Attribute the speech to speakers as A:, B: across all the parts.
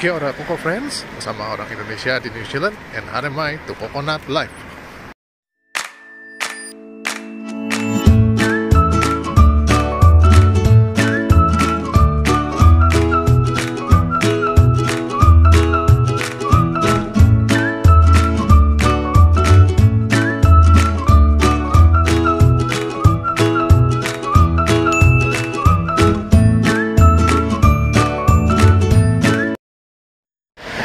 A: Kia ora Koko Friends, bersama orang Indonesia di New Zealand, and HDMI to Coconut Life.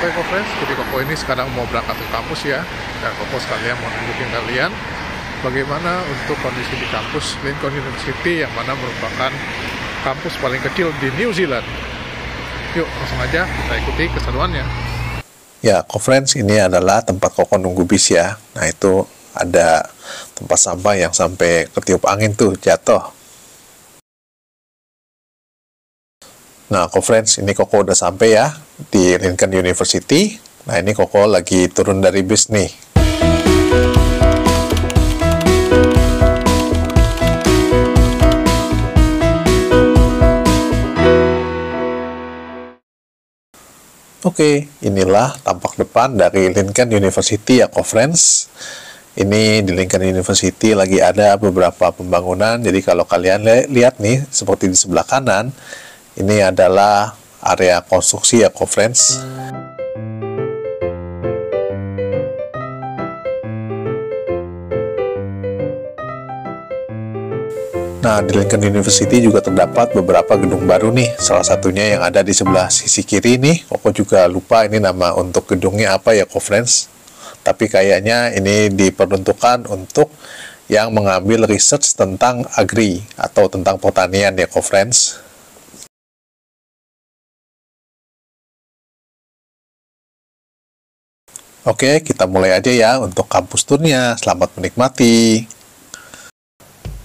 A: Oke Friends, jadi Koko ini sekarang mau berangkat ke kampus ya, dan Koko sekalian mau nunjukin kalian bagaimana untuk kondisi di kampus Lincoln University yang mana merupakan kampus paling kecil di New Zealand. Yuk langsung aja kita ikuti keseruannya.
B: Ya, Friends, ini adalah tempat Koko nunggu bis ya. Nah, itu ada tempat sampah yang sampai ketiup angin tuh jatuh. Nah, Friends, ini Koko udah sampai ya di Lincoln University. Nah, ini Koko lagi turun dari bis nih. Oke, inilah tampak depan dari Lincoln University ya, Friends. Ini di Lincoln University lagi ada beberapa pembangunan. Jadi kalau kalian lihat nih, seperti di sebelah kanan, ini adalah area konstruksi ya, Friends. Nah, di Lincoln University juga terdapat beberapa gedung baru nih. Salah satunya yang ada di sebelah sisi kiri nih. Koko juga lupa ini nama untuk gedungnya apa ya, Friends. Tapi kayaknya ini diperuntukkan untuk yang mengambil research tentang agri atau tentang pertanian ya, Friends. Oke, kita mulai aja ya untuk kampus turnya. Selamat menikmati.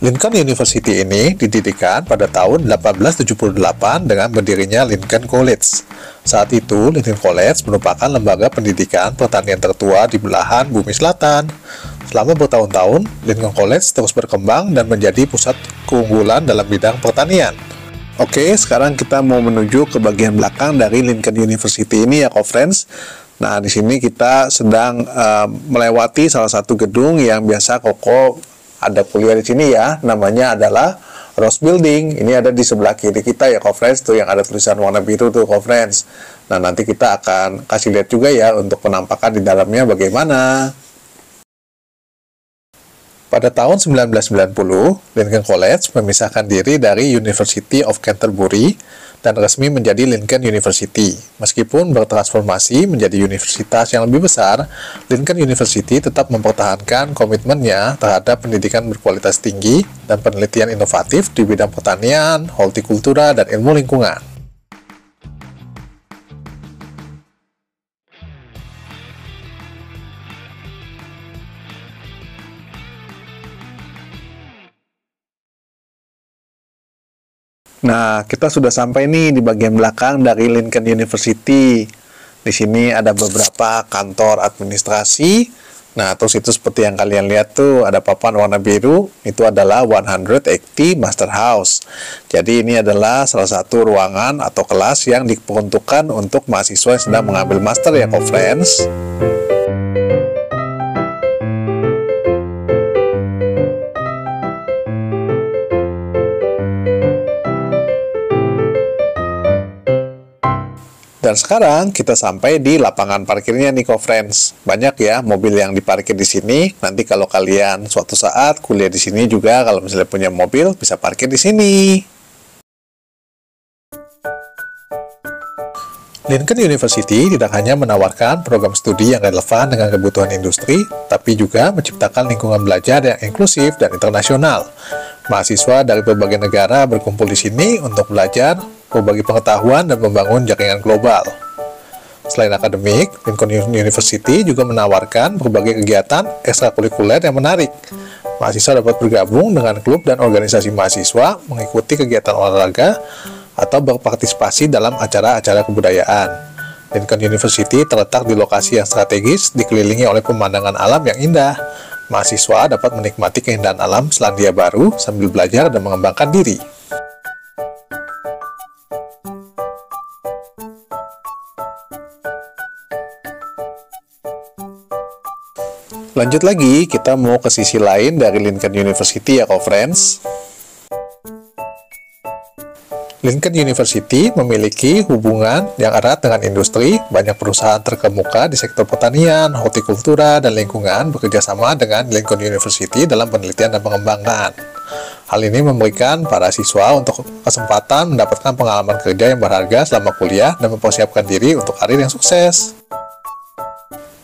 B: Lincoln University ini didirikan pada tahun 1878 dengan berdirinya Lincoln College. Saat itu, Lincoln College merupakan lembaga pendidikan pertanian tertua di belahan bumi selatan. Selama bertahun-tahun, Lincoln College terus berkembang dan menjadi pusat keunggulan dalam bidang pertanian. Oke, sekarang kita mau menuju ke bagian belakang dari Lincoln University ini ya, Friends. Nah, di sini kita sedang melewati salah satu gedung yang biasa Koko ada kuliah di sini ya, namanya adalah Rose Building. Ini ada di sebelah kiri kita ya, Friends, tuh yang ada tulisan warna biru tuh, Friends. Nah, nanti kita akan kasih lihat juga ya untuk penampakan di dalamnya bagaimana. Pada tahun 1990, Lincoln College memisahkan diri dari University of Canterbury dan resmi menjadi Lincoln University. Meskipun bertransformasi menjadi universitas yang lebih besar, Lincoln University tetap mempertahankan komitmennya terhadap pendidikan berkualitas tinggi dan penelitian inovatif di bidang pertanian, hortikultura, dan ilmu lingkungan. Nah, kita sudah sampai nih di bagian belakang dari Lincoln University. Di sini ada beberapa kantor administrasi. Nah, terus itu seperti yang kalian lihat tuh, ada papan warna biru. Itu adalah 180 Master House. Jadi ini adalah salah satu ruangan atau kelas yang diperuntukkan untuk mahasiswa yang sedang mengambil master ya, Friends. Dan sekarang kita sampai di lapangan parkirnya nih, Friends. Banyak ya mobil yang diparkir di sini. Nanti kalau kalian suatu saat kuliah di sini juga, kalau misalnya punya mobil, bisa parkir di sini. Lincoln University tidak hanya menawarkan program studi yang relevan dengan kebutuhan industri, tapi juga menciptakan lingkungan belajar yang inklusif dan internasional. Mahasiswa dari berbagai negara berkumpul di sini untuk belajar, berbagi pengetahuan, dan membangun jaringan global. Selain akademik, Lincoln University juga menawarkan berbagai kegiatan ekstrakurikuler yang menarik. Mahasiswa dapat bergabung dengan klub dan organisasi mahasiswa, mengikuti kegiatan olahraga, atau berpartisipasi dalam acara-acara kebudayaan. Lincoln University terletak di lokasi yang strategis, dikelilingi oleh pemandangan alam yang indah. Mahasiswa dapat menikmati keindahan alam Selandia Baru sambil belajar dan mengembangkan diri. Lanjut lagi, kita mau ke sisi lain dari Lincoln University ya friends. Lincoln University memiliki hubungan yang erat dengan industri. Banyak perusahaan terkemuka di sektor pertanian, hortikultura, dan lingkungan bekerja sama dengan Lincoln University dalam penelitian dan pengembangan. Hal ini memberikan para siswa untuk kesempatan mendapatkan pengalaman kerja yang berharga selama kuliah dan mempersiapkan diri untuk karir yang sukses.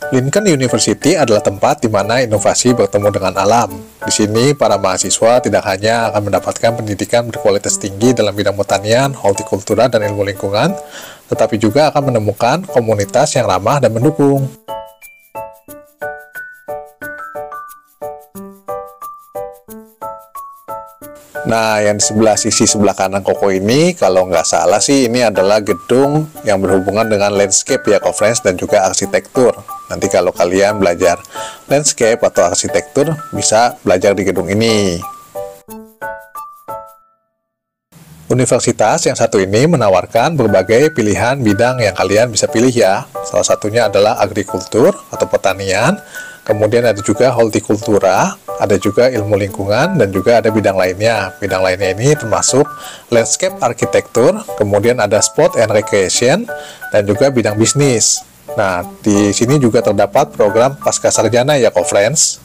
B: Lincoln University adalah tempat di mana inovasi bertemu dengan alam. Di sini, para mahasiswa tidak hanya akan mendapatkan pendidikan berkualitas tinggi dalam bidang pertanian, hortikultura, dan ilmu lingkungan, tetapi juga akan menemukan komunitas yang ramah dan mendukung. Nah, yang di sisi sebelah kanan Koko ini, kalau nggak salah sih, ini adalah gedung yang berhubungan dengan landscape ya, friends, dan juga arsitektur. Nanti kalau kalian belajar landscape atau arsitektur, bisa belajar di gedung ini. Universitas yang satu ini menawarkan berbagai pilihan bidang yang kalian bisa pilih ya. Salah satunya adalah agrikultur atau pertanian, kemudian ada juga hortikultura, ada juga ilmu lingkungan, dan juga ada bidang lainnya. Bidang lainnya ini termasuk landscape arsitektur, kemudian ada sport and recreation, dan juga bidang bisnis. Nah, di sini juga terdapat program pascasarjana ya, friends.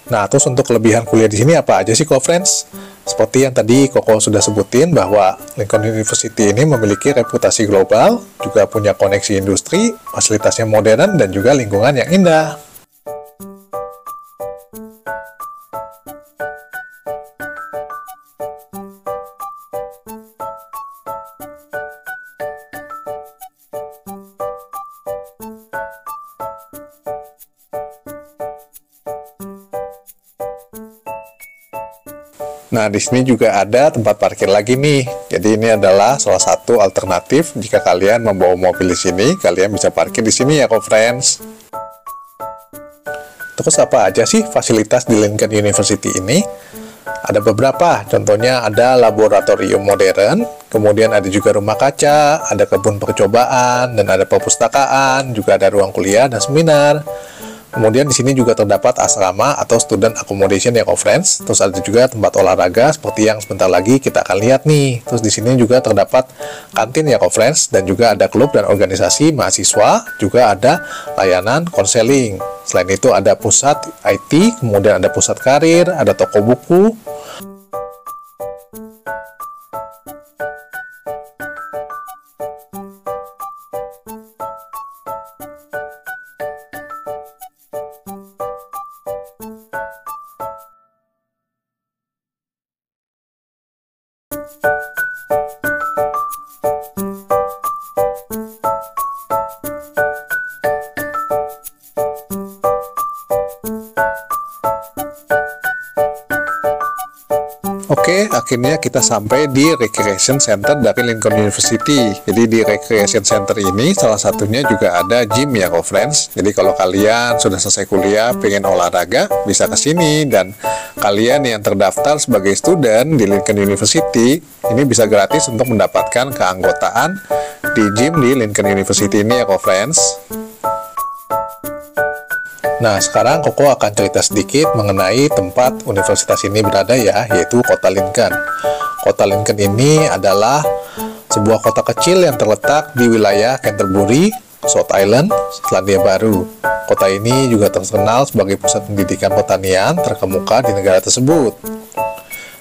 B: Nah, terus untuk kelebihan kuliah di sini apa aja sih, friends? Seperti yang tadi Koko sudah sebutin bahwa Lincoln University ini memiliki reputasi global, juga punya koneksi industri, fasilitasnya modern, dan juga lingkungan yang indah. Nah, di sini juga ada tempat parkir lagi nih. Jadi ini adalah salah satu alternatif jika kalian membawa mobil di sini, kalian bisa parkir di sini ya, friends. Terus apa aja sih fasilitas di Lincoln University ini? Ada beberapa, contohnya ada laboratorium modern, kemudian ada juga rumah kaca, ada kebun percobaan, dan ada perpustakaan, juga ada ruang kuliah dan seminar. Kemudian di sini juga terdapat asrama atau student accommodation ya, friends. Terus ada juga tempat olahraga seperti yang sebentar lagi kita akan lihat nih. Terus di sini juga terdapat kantin ya, friends, dan juga ada klub dan organisasi mahasiswa, juga ada layanan konseling. Selain itu ada pusat IT, kemudian ada pusat karir, ada toko buku. Oke, akhirnya kita sampai di Recreation Center dari Lincoln University. Jadi di Recreation Center ini salah satunya juga ada gym ya, friends. Jadi kalau kalian sudah selesai kuliah, pengen olahraga, bisa ke sini. Dan kalian yang terdaftar sebagai student di Lincoln University, ini bisa gratis untuk mendapatkan keanggotaan di gym di Lincoln University ini ya, friends. Nah, sekarang Koko akan cerita sedikit mengenai tempat universitas ini berada ya, yaitu Kota Lincoln. Kota Lincoln ini adalah sebuah kota kecil yang terletak di wilayah Canterbury, South Island, Selandia Baru. Kota ini juga terkenal sebagai pusat pendidikan pertanian terkemuka di negara tersebut.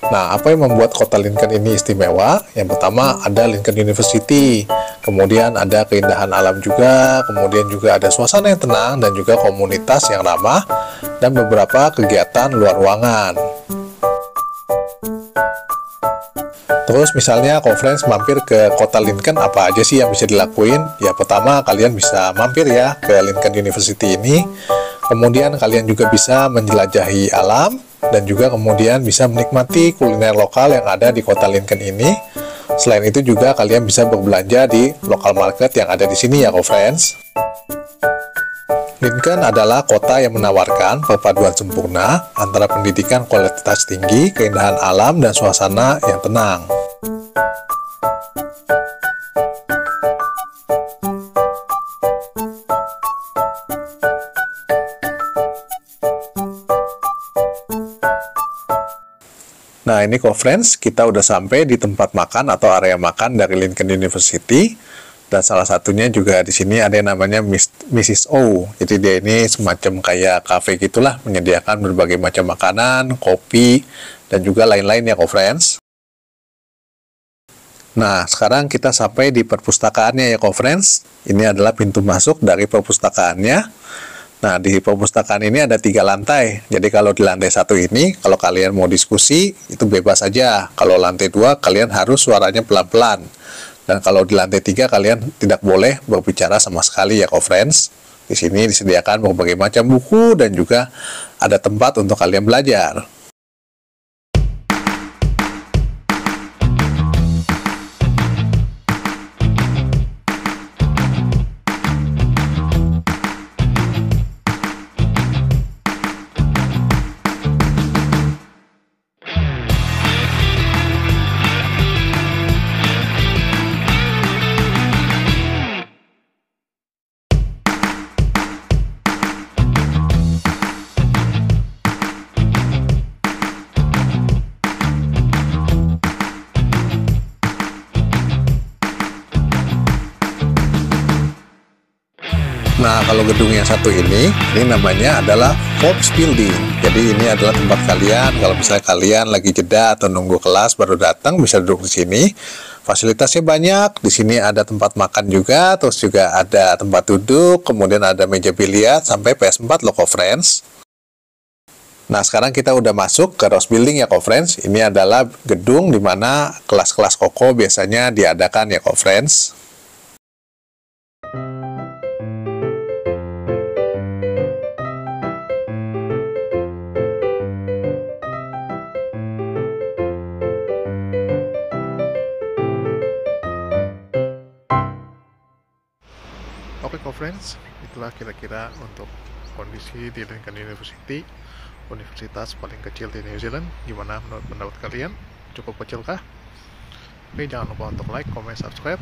B: Nah, apa yang membuat Kota Lincoln ini istimewa? Yang pertama ada Lincoln University, kemudian ada keindahan alam juga, kemudian juga ada suasana yang tenang dan juga komunitas yang ramah, dan beberapa kegiatan luar ruangan. Terus misalnya conference mampir ke Kota Lincoln, apa aja sih yang bisa dilakuin? Ya pertama kalian bisa mampir ya ke Lincoln University ini, kemudian kalian juga bisa menjelajahi alam, dan juga kemudian bisa menikmati kuliner lokal yang ada di Kota Lincoln ini. Selain itu juga kalian bisa berbelanja di local market yang ada di sini ya, friends. Lincoln adalah kota yang menawarkan perpaduan sempurna antara pendidikan kualitas tinggi, keindahan alam, dan suasana yang tenang. Nah, ini kok friends, kita udah sampai di tempat makan atau area makan dari Lincoln University. Dan salah satunya juga di sini ada yang namanya Mrs. O. Jadi dia ini semacam kayak cafe gitulah, menyediakan berbagai macam makanan, kopi, dan juga lain-lain ya kok friends. Nah, sekarang kita sampai di perpustakaannya ya kok friends. Ini adalah pintu masuk dari perpustakaannya. Nah, di perpustakaan ini ada 3 lantai. Jadi kalau di lantai 1 ini, kalau kalian mau diskusi, itu bebas aja. Kalau lantai 2, kalian harus suaranya pelan-pelan. Dan kalau di lantai 3, kalian tidak boleh berbicara sama sekali ya kok friends. Di sini disediakan berbagai macam buku dan juga ada tempat untuk kalian belajar. Nah, kalau gedung yang satu ini namanya adalah Forbes Building. Jadi ini adalah tempat kalian, kalau misalnya kalian lagi jeda atau nunggu kelas baru datang, bisa duduk di sini. Fasilitasnya banyak, di sini ada tempat makan juga, terus juga ada tempat duduk, kemudian ada meja biliar, sampai PS4 loh, friends. Nah, sekarang kita udah masuk ke Rose Building ya, friends. Ini adalah gedung di mana kelas-kelas koko biasanya diadakan ya, friends.
A: Oke friends, itulah kira-kira untuk kondisi di Lincoln University, universitas paling kecil di New Zealand. Gimana menurut pendapat kalian? Cukup kecil kah? Oke, jangan lupa untuk like, comment, subscribe,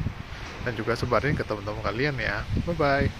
A: dan juga sebarin ke teman-teman kalian ya. Bye-bye.